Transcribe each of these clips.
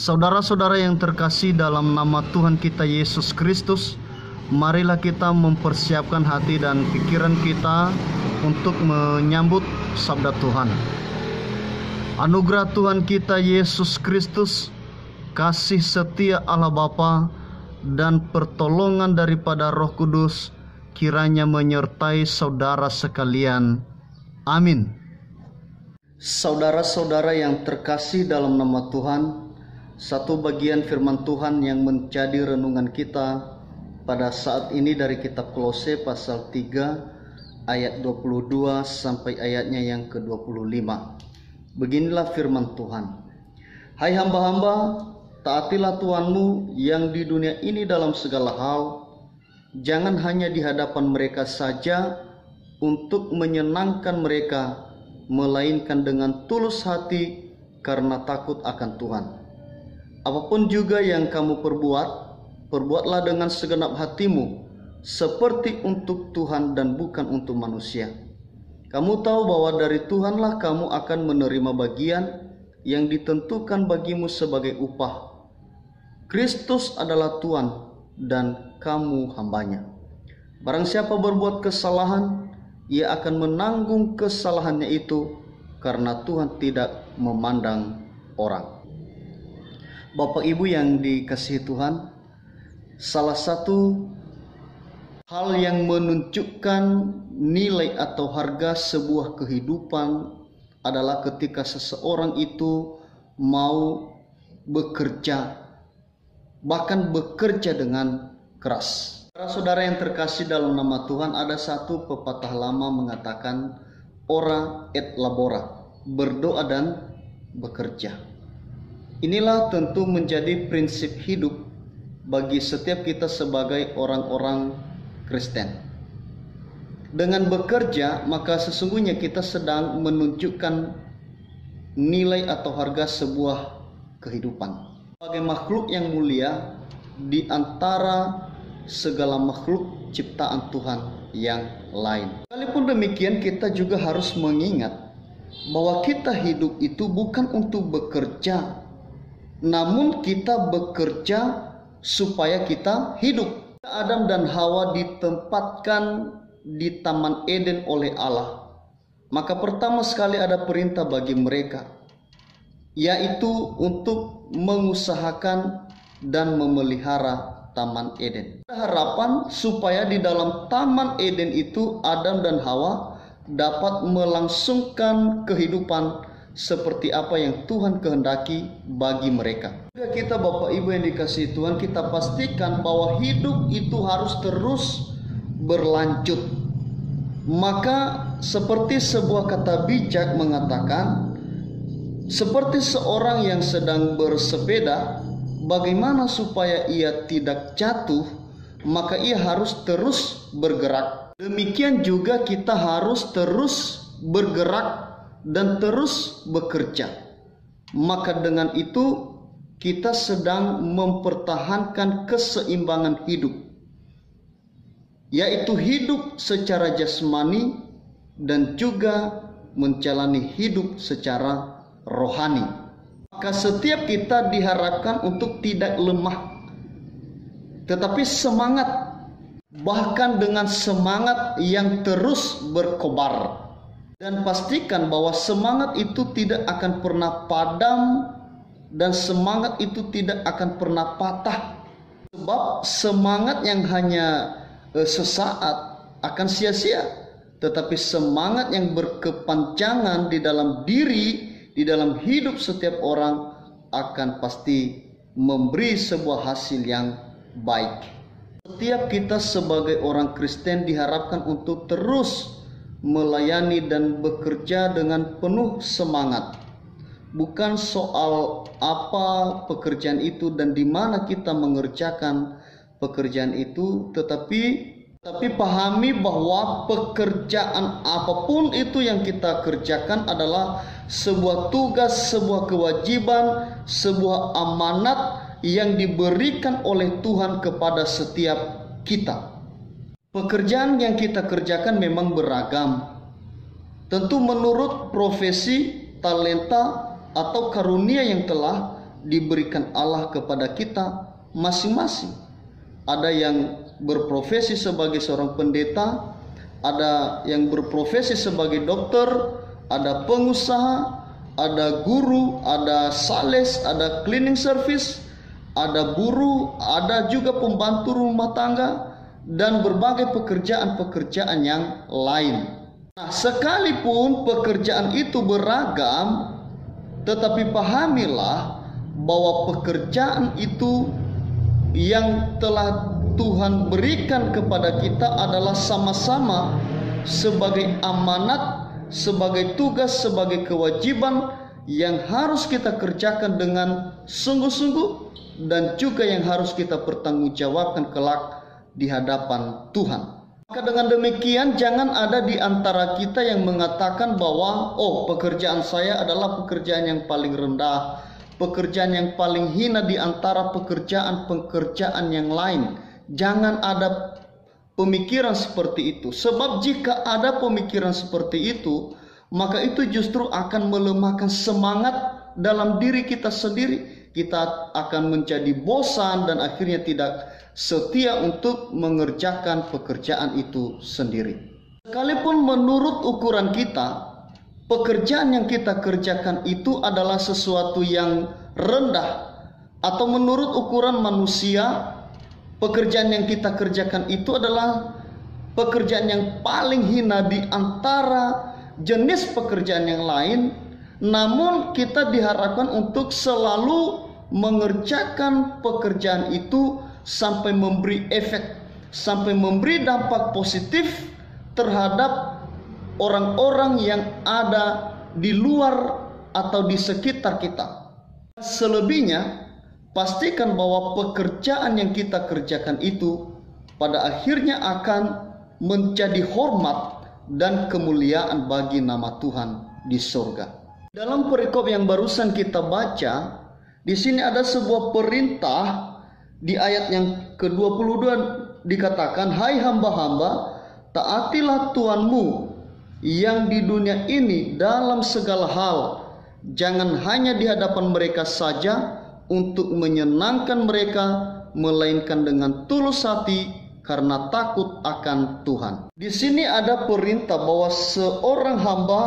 Saudara-saudara yang terkasih dalam nama Tuhan kita Yesus Kristus, marilah kita mempersiapkan hati dan pikiran kita untuk menyambut sabda Tuhan. Anugerah Tuhan kita Yesus Kristus, kasih setia Allah Bapa, dan pertolongan daripada Roh Kudus kiranya menyertai saudara sekalian. Amin. Saudara-saudara yang terkasih dalam nama Tuhan, satu bagian firman Tuhan yang menjadi renungan kita pada saat ini dari kitab Kolose pasal 3 ayat 22 sampai ayatnya yang ke-25. Beginilah firman Tuhan. Hai hamba-hamba, taatilah Tuhanmu yang di dunia ini dalam segala hal, jangan hanya di hadapan mereka saja untuk menyenangkan mereka, melainkan dengan tulus hati karena takut akan Tuhan. Apapun juga yang kamu perbuat, perbuatlah dengan segenap hatimu, seperti untuk Tuhan dan bukan untuk manusia. Kamu tahu bahwa dari Tuhanlah kamu akan menerima bagian yang ditentukan bagimu sebagai upah. Kristus adalah Tuhan dan kamu hambanya. Barang siapa berbuat kesalahan, ia akan menanggung kesalahannya itu, karena Tuhan tidak memandang orang. Bapak Ibu yang dikasihi Tuhan, salah satu hal yang menunjukkan nilai atau harga sebuah kehidupan adalah ketika seseorang itu mau bekerja, bahkan bekerja dengan keras. Saudara yang terkasih dalam nama Tuhan, ada satu pepatah lama mengatakan ora et labora, berdoa dan bekerja. Inilah tentu menjadi prinsip hidup bagi setiap kita sebagai orang-orang Kristen. Dengan bekerja, maka sesungguhnya kita sedang menunjukkan nilai atau harga sebuah kehidupan. Sebagai makhluk yang mulia di antara segala makhluk ciptaan Tuhan yang lain. Sekalipun demikian, kita juga harus mengingat bahwa kita hidup itu bukan untuk bekerja, namun kita bekerja supaya kita hidup. Adam dan Hawa ditempatkan di Taman Eden oleh Allah. Maka pertama sekali ada perintah bagi mereka, yaitu untuk mengusahakan dan memelihara Taman Eden. Ada harapan supaya di dalam Taman Eden itu Adam dan Hawa dapat melangsungkan kehidupan seperti apa yang Tuhan kehendaki bagi mereka. Juga kita Bapak Ibu yang dikasihi Tuhan, kita pastikan bahwa hidup itu harus terus berlanjut. Maka seperti sebuah kata bijak mengatakan, seperti seorang yang sedang bersepeda, bagaimana supaya ia tidak jatuh, maka ia harus terus bergerak. Demikian juga kita harus terus bergerak dan terus bekerja. Maka dengan itu kita sedang mempertahankan keseimbangan hidup, yaitu hidup secara jasmani dan juga menjalani hidup secara rohani. Maka setiap kita diharapkan untuk tidak lemah, tetapi semangat, bahkan dengan semangat yang terus berkobar. Dan pastikan bahwa semangat itu tidak akan pernah padam dan semangat itu tidak akan pernah patah. Sebab semangat yang hanya sesaat akan sia-sia, tetapi semangat yang berkepanjangan di dalam diri, di dalam hidup setiap orang akan pasti memberi sebuah hasil yang baik. Setiap kita sebagai orang Kristen diharapkan untuk terus melayani dan bekerja dengan penuh semangat. Bukan soal apa pekerjaan itu dan di mana kita mengerjakan pekerjaan itu, tetapi pahami bahwa pekerjaan apapun itu yang kita kerjakan adalah sebuah tugas, sebuah kewajiban, sebuah amanat yang diberikan oleh Tuhan kepada setiap kita. Pekerjaan yang kita kerjakan memang beragam, tentu menurut profesi, talenta, atau karunia yang telah diberikan Allah kepada kita masing-masing. Ada yang berprofesi sebagai seorang pendeta, ada yang berprofesi sebagai dokter, ada pengusaha, ada guru, ada sales, ada cleaning service, ada buruh, ada juga pembantu rumah tangga, dan berbagai pekerjaan-pekerjaan yang lain. Nah, sekalipun pekerjaan itu beragam, tetapi pahamilah bahwa pekerjaan itu yang telah Tuhan berikan kepada kita adalah sama-sama sebagai amanat, sebagai tugas, sebagai kewajiban yang harus kita kerjakan dengan sungguh-sungguh, dan juga yang harus kita pertanggungjawabkan kelak di hadapan Tuhan. Maka dengan demikian jangan ada di antara kita yang mengatakan bahwa pekerjaan saya adalah pekerjaan yang paling rendah, pekerjaan yang paling hina di antara pekerjaan-pekerjaan yang lain. Jangan ada pemikiran seperti itu. Sebab jika ada pemikiran seperti itu, maka itu justru akan melemahkan semangat dalam diri kita sendiri. Kita akan menjadi bosan dan akhirnya tidak setia untuk mengerjakan pekerjaan itu sendiri. Sekalipun menurut ukuran kita, pekerjaan yang kita kerjakan itu adalah sesuatu yang rendah, atau menurut ukuran manusia, pekerjaan yang kita kerjakan itu adalah pekerjaan yang paling hina di antara jenis pekerjaan yang lain. Namun kita diharapkan untuk selalu mengerjakan pekerjaan itu sampai memberi efek, sampai memberi dampak positif terhadap orang-orang yang ada di luar atau di sekitar kita. Selebihnya, pastikan bahwa pekerjaan yang kita kerjakan itu pada akhirnya akan menjadi hormat dan kemuliaan bagi nama Tuhan di surga. Dalam perikop yang barusan kita baca, di sini ada sebuah perintah di ayat yang ke-22 dikatakan, "Hai hamba-hamba, taatilah Tuhanmu yang di dunia ini dalam segala hal, jangan hanya di hadapan mereka saja untuk menyenangkan mereka, melainkan dengan tulus hati karena takut akan Tuhan." Di sini ada perintah bahwa seorang hamba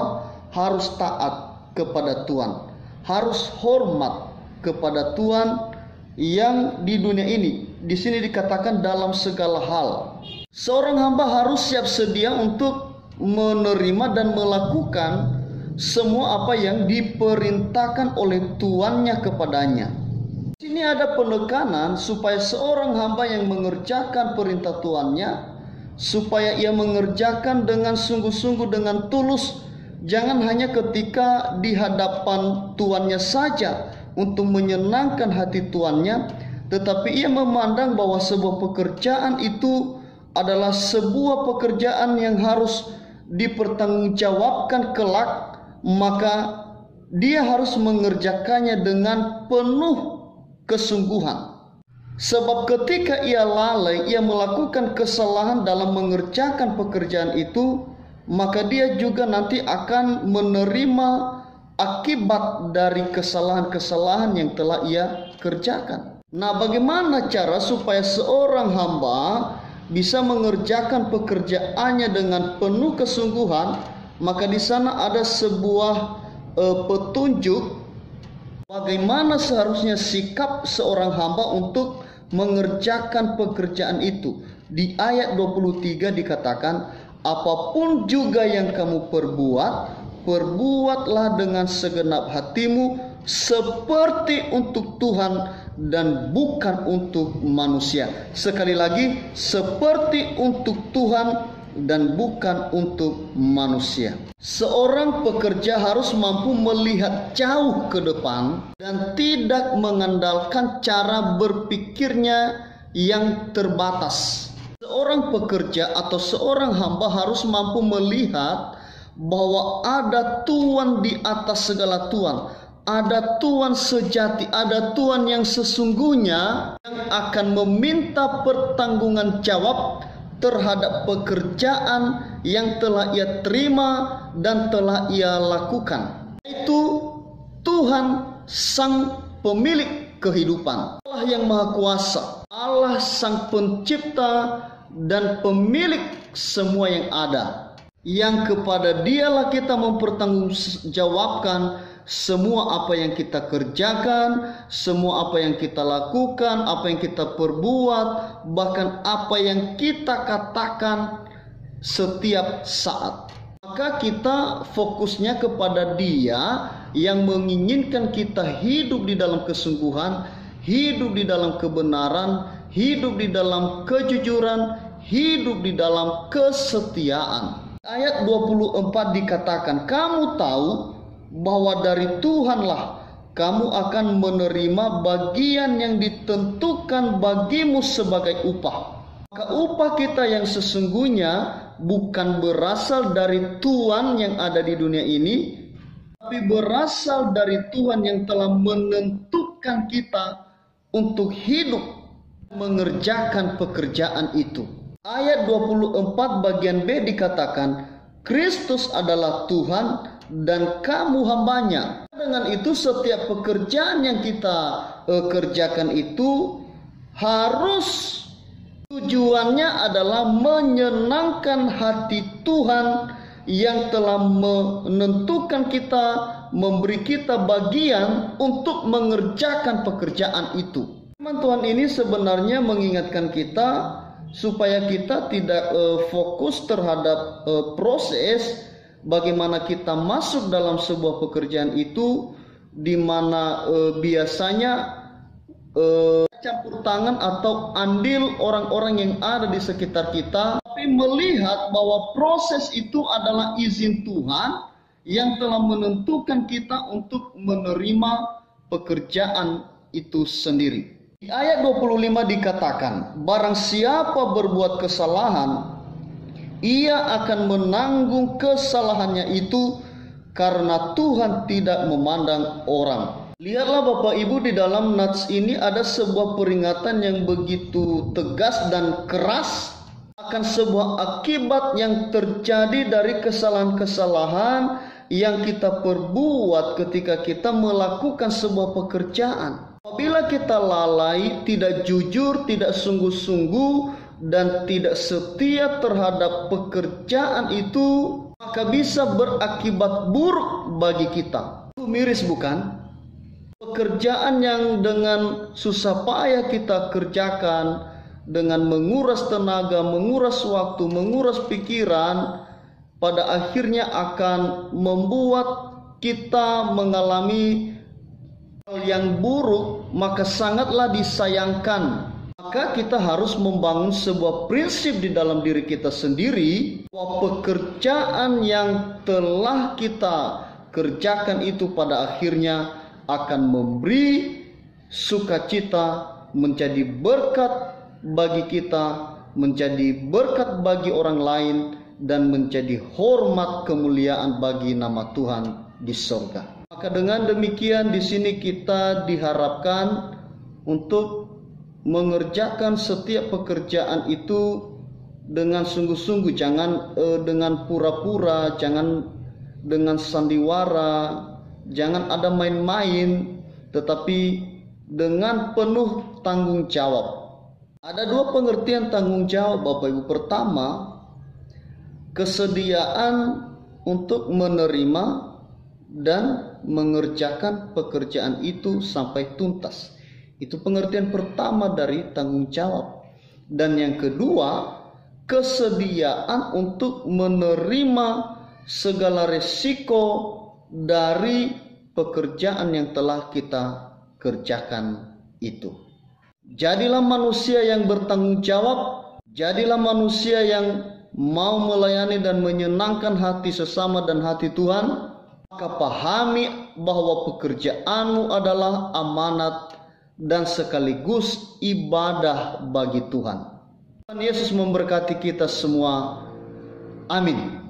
harus taat kepada Tuhan, harus hormat kepada Tuhan yang di dunia ini. Di sini dikatakan dalam segala hal. Seorang hamba harus siap sedia untuk menerima dan melakukan semua apa yang diperintahkan oleh tuannya kepadanya. Di sini ada penekanan supaya seorang hamba yang mengerjakan perintah tuannya, supaya ia mengerjakan dengan sungguh-sungguh, dengan tulus. Jangan hanya ketika di hadapan tuannya saja untuk menyenangkan hati tuannya, tetapi ia memandang bahwa sebuah pekerjaan itu adalah sebuah pekerjaan yang harus dipertanggungjawabkan kelak, maka dia harus mengerjakannya dengan penuh kesungguhan. Sebab ketika ia lalai, ia melakukan kesalahan dalam mengerjakan pekerjaan itu, maka dia juga nanti akan menerima akibat dari kesalahan-kesalahan yang telah ia kerjakan. Nah, bagaimana cara supaya seorang hamba bisa mengerjakan pekerjaannya dengan penuh kesungguhan? Maka di sana ada sebuah petunjuk bagaimana seharusnya sikap seorang hamba untuk mengerjakan pekerjaan itu. Di ayat 23 dikatakan, "Apapun juga yang kamu perbuat, perbuatlah dengan segenap hatimu seperti untuk Tuhan dan bukan untuk manusia." Sekali lagi, seperti untuk Tuhan dan bukan untuk manusia. Seorang pekerja harus mampu melihat jauh ke depan dan tidak mengandalkan cara berpikirnya yang terbatas. Seorang pekerja atau seorang hamba harus mampu melihat bahwa ada Tuhan di atas segala Tuhan. Ada Tuhan sejati, ada Tuhan yang sesungguhnya yang akan meminta pertanggungan jawab terhadap pekerjaan yang telah ia terima dan telah ia lakukan. Itu Tuhan sang pemilik kehidupan, Allah yang Maha Kuasa, Allah Sang Pencipta dan pemilik semua yang ada, yang kepada Dialah kita mempertanggungjawabkan semua apa yang kita kerjakan, semua apa yang kita lakukan, apa yang kita perbuat, bahkan apa yang kita katakan setiap saat. Maka kita fokusnya kepada Dia yang menginginkan kita hidup di dalam kesungguhan, hidup di dalam kebenaran, hidup di dalam kejujuran, hidup di dalam kesetiaan. Ayat 24 dikatakan, kamu tahu bahwa dari Tuhanlah kamu akan menerima bagian yang ditentukan bagimu sebagai upah. Maka upah kita yang sesungguhnya bukan berasal dari Tuhan yang ada di dunia ini, tapi berasal dari Tuhan yang telah menentukan kita untuk hidup mengerjakan pekerjaan itu. Ayat 24 bagian B dikatakan, Kristus adalah Tuhan dan kamu hambanya. Dengan itu setiap pekerjaan yang kita kerjakan itu harus tujuannya adalah menyenangkan hati Tuhan yang telah menentukan kita, memberi kita bagian untuk mengerjakan pekerjaan itu. Firman Tuhan ini sebenarnya mengingatkan kita supaya kita tidak fokus terhadap proses bagaimana kita masuk dalam sebuah pekerjaan itu, di mana biasanya campur tangan atau andil orang-orang yang ada di sekitar kita, tapi melihat bahwa proses itu adalah izin Tuhan yang telah menentukan kita untuk menerima pekerjaan itu sendiri. Di ayat 25 dikatakan, barang siapa berbuat kesalahan, ia akan menanggung kesalahannya itu karena Tuhan tidak memandang orang. Lihatlah Bapak Ibu, di dalam nats ini ada sebuah peringatan yang begitu tegas dan keras akan sebuah akibat yang terjadi dari kesalahan-kesalahan yang kita perbuat ketika kita melakukan sebuah pekerjaan. Apabila kita lalai, tidak jujur, tidak sungguh-sungguh, dan tidak setia terhadap pekerjaan itu, maka bisa berakibat buruk bagi kita. Miris bukan? Pekerjaan yang dengan susah payah kita kerjakan, dengan menguras tenaga, menguras waktu, menguras pikiran, pada akhirnya akan membuat kita mengalami hal yang buruk, maka sangatlah disayangkan. Maka kita harus membangun sebuah prinsip di dalam diri kita sendiri, bahwa pekerjaan yang telah kita kerjakan itu pada akhirnya akan memberi sukacita, menjadi berkat bagi kita, menjadi berkat bagi orang lain, dan menjadi hormat kemuliaan bagi nama Tuhan di surga. Maka dengan demikian di sini kita diharapkan untuk mengerjakan setiap pekerjaan itu dengan sungguh-sungguh, jangan dengan pura-pura, jangan dengan sandiwara, jangan ada main-main, tetapi dengan penuh tanggung jawab. Ada dua pengertian tanggung jawab Bapak Ibu. Pertama, kesediaan untuk menerima dan mengerjakan pekerjaan itu sampai tuntas. Itu pengertian pertama dari tanggung jawab. Dan yang kedua, kesediaan untuk menerima segala resiko dari pekerjaan yang telah kita kerjakan itu. Jadilah manusia yang bertanggung jawab, jadilah manusia yang mau melayani dan menyenangkan hati sesama dan hati Tuhan. Maka pahami bahwa pekerjaanmu adalah amanat dan sekaligus ibadah bagi Tuhan. Tuhan Yesus memberkati kita semua. Amin.